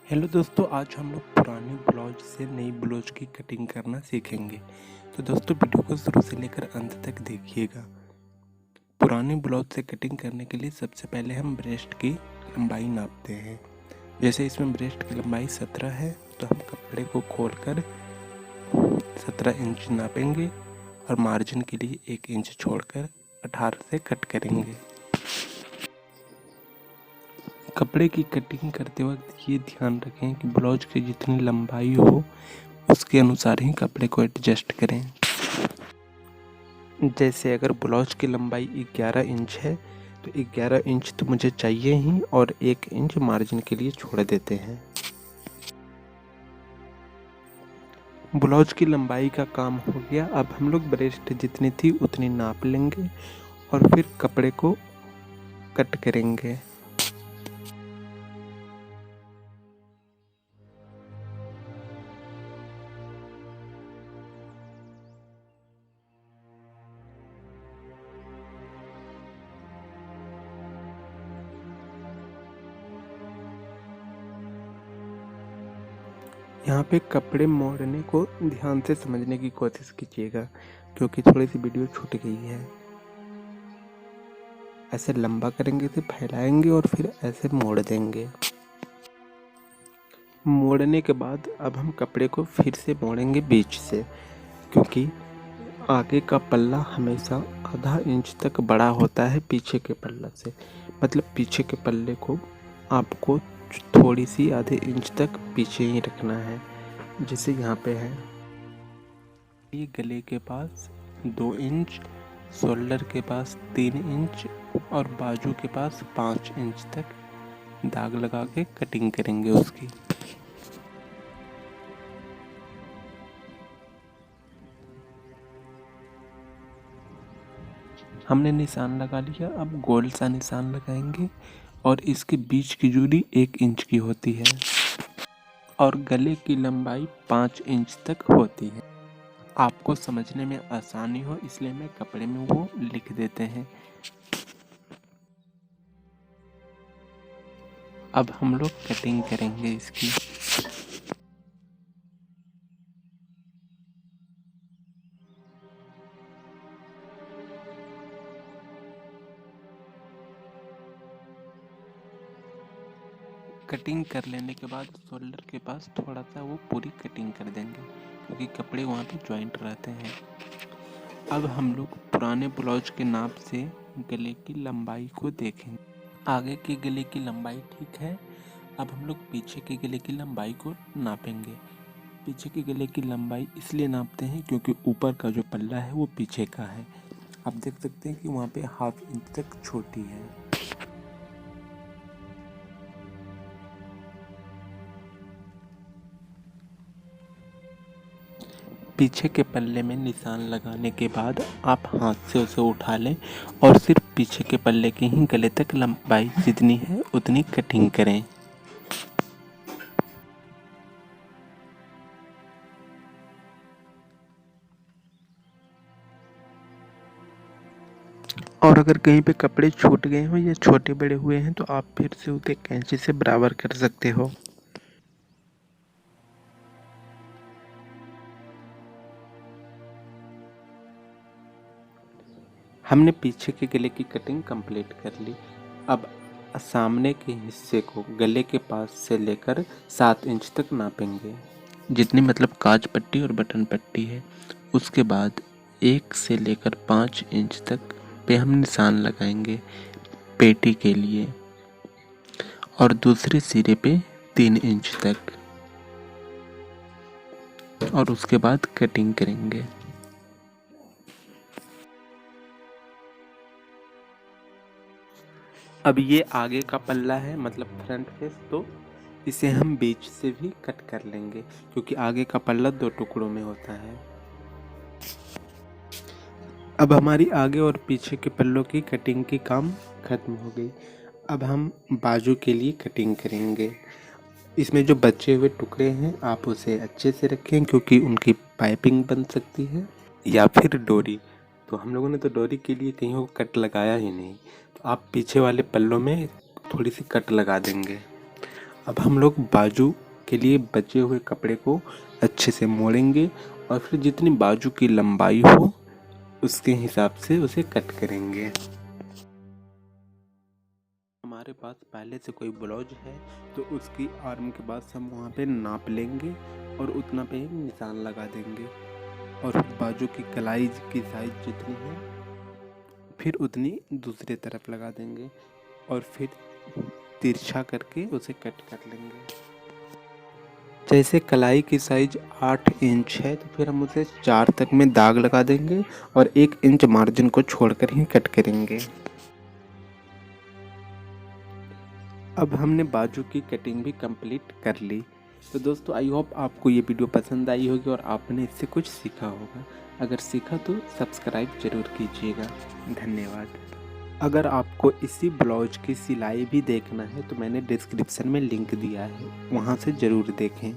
Hello दोस्तों, आज हम लोग पुराने ब्लाउज से नई ब्लाउज की कटिंग करना सीखेंगे। तो दोस्तों वीडियो को शुरू से लेकर अंत तक देखिएगा। पुराने ब्लाउज से कटिंग करने के लिए सबसे पहले हम ब्रेस्ट की लंबाई नापते हैं। जैसे इसमें ब्रेस्ट की लंबाई 17 है तो हम कपड़े को खोलकर 17 इंच नापेंगे और मार्जिन के लिए 1 इंच छोड़कर 18 से कट करेंगे। कपड़े की कटिंग करते वक्त ये ध्यान रखें कि ब्लाउज की जितनी लंबाई हो उसके अनुसार ही कपड़े को एडजस्ट करें। जैसे अगर ब्लाउज की लंबाई 11 इंच है तो 11 इंच तो मुझे चाहिए ही और 1 इंच मार्जिन के लिए छोड़ देते हैं। ब्लाउज की लंबाई का काम हो गया। अब हम लोग ब्रेस्ट जितनी थी उतनी नाप लेंगे और फिर कपड़े को कट करेंगे। यहाँ पे कपड़े मोड़ने को ध्यान से समझने की कोशिश कीजिएगा क्योंकि थोड़ी सी वीडियो छूट गई है। ऐसे लंबा करेंगे तो फैलाएंगे और फिर ऐसे मोड़ देंगे। मोड़ने के बाद अब हम कपड़े को फिर से मोड़ेंगे बीच से, क्योंकि आगे का पल्ला हमेशा आधा इंच तक बड़ा होता है पीछे के पल्ला से। मतलब पीछे के पल्ले को आपको थोड़ी सी आधे इंच तक पीछे ही रखना है, जैसे यहाँ पे है। ये गले के पास 2 इंच, शोल्डर के पास 3 इंच और बाजू के पास 5 इंच तक दाग लगा के कटिंग करेंगे उसकी। हमने निशान लगा लिया, अब गोल सा निशान लगाएंगे और इसके बीच की दूरी 1 इंच की होती है और गले की लंबाई 5 इंच तक होती है। आपको समझने में आसानी हो इसलिए मैं कपड़े में वो लिख देते हैं। अब हम लोग कटिंग करेंगे इसकी। कटिंग कर लेने के बाद शोल्डर के पास थोड़ा सा वो पूरी कटिंग कर देंगे क्योंकि कपड़े वहाँ पे जॉइंट रहते हैं। अब हम लोग पुराने ब्लाउज के नाप से गले की लंबाई को देखेंगे। आगे के गले की लंबाई ठीक है। अब हम लोग पीछे के गले की लंबाई को नापेंगे। पीछे के गले की लंबाई इसलिए नापते हैं क्योंकि ऊपर का जो पल्ला है वो पीछे का है। आप देख सकते हैं कि वहाँ पे ½ इंच तक छोटी है। पीछे के पल्ले में निशान लगाने के बाद आप हाथ से उसे उठा लें और सिर्फ पीछे के पल्ले की ही गले तक लंबाई जितनी है उतनी कटिंग करें। और अगर कहीं पे कपड़े छूट गए हों या छोटे बड़े हुए हैं तो आप फिर से उसे कैंची से बराबर कर सकते हो। हमने पीछे के गले की कटिंग कंप्लीट कर ली। अब सामने के हिस्से को गले के पास से लेकर 7 इंच तक नापेंगे, जितनी मतलब काज पट्टी और बटन पट्टी है। उसके बाद 1 से लेकर 5 इंच तक पे हम निशान लगाएंगे पेटी के लिए और दूसरे सिरे पे 3 इंच तक, और उसके बाद कटिंग करेंगे। अब ये आगे का पल्ला है मतलब फ्रंट फेस, तो इसे हम बीच से भी कट कर लेंगे क्योंकि आगे का पल्ला 2 टुकड़ों में होता है। अब हमारी आगे और पीछे के पल्लों की कटिंग की काम खत्म हो गई। अब हम बाजू के लिए कटिंग करेंगे। इसमें जो बचे हुए टुकड़े हैं आप उसे अच्छे से रखें क्योंकि उनकी पाइपिंग बन सकती है या फिर डोरी। तो हम लोगों ने तो डोरी के लिए कहीं वो कट लगाया ही नहीं, तो आप पीछे वाले पल्लों में थोड़ी सी कट लगा देंगे। अब हम लोग बाजू के लिए बचे हुए कपड़े को अच्छे से मोड़ेंगे और फिर जितनी बाजू की लंबाई हो उसके हिसाब से उसे कट करेंगे। हमारे पास पहले से कोई ब्लाउज है तो उसकी आर्म के बाद हम वहाँ पे नाप लेंगे और उतना पे निशान लगा देंगे और बाजू की कलाई की साइज जितनी है फिर उतनी दूसरी तरफ लगा देंगे और फिर तिरछा करके उसे कट कर लेंगे। जैसे कलाई की साइज 8 इंच है तो फिर हम उसे 4 तक में दाग लगा देंगे और 1 इंच मार्जिन को छोड़कर ही कट करेंगे। अब हमने बाजू की कटिंग भी कंप्लीट कर ली। तो दोस्तों आई होप आपको ये वीडियो पसंद आई होगी और आपने इससे कुछ सीखा होगा। अगर सीखा तो सब्सक्राइब जरूर कीजिएगा। धन्यवाद। अगर आपको इसी ब्लाउज की सिलाई भी देखना है तो मैंने डिस्क्रिप्शन में लिंक दिया है, वहाँ से ज़रूर देखें।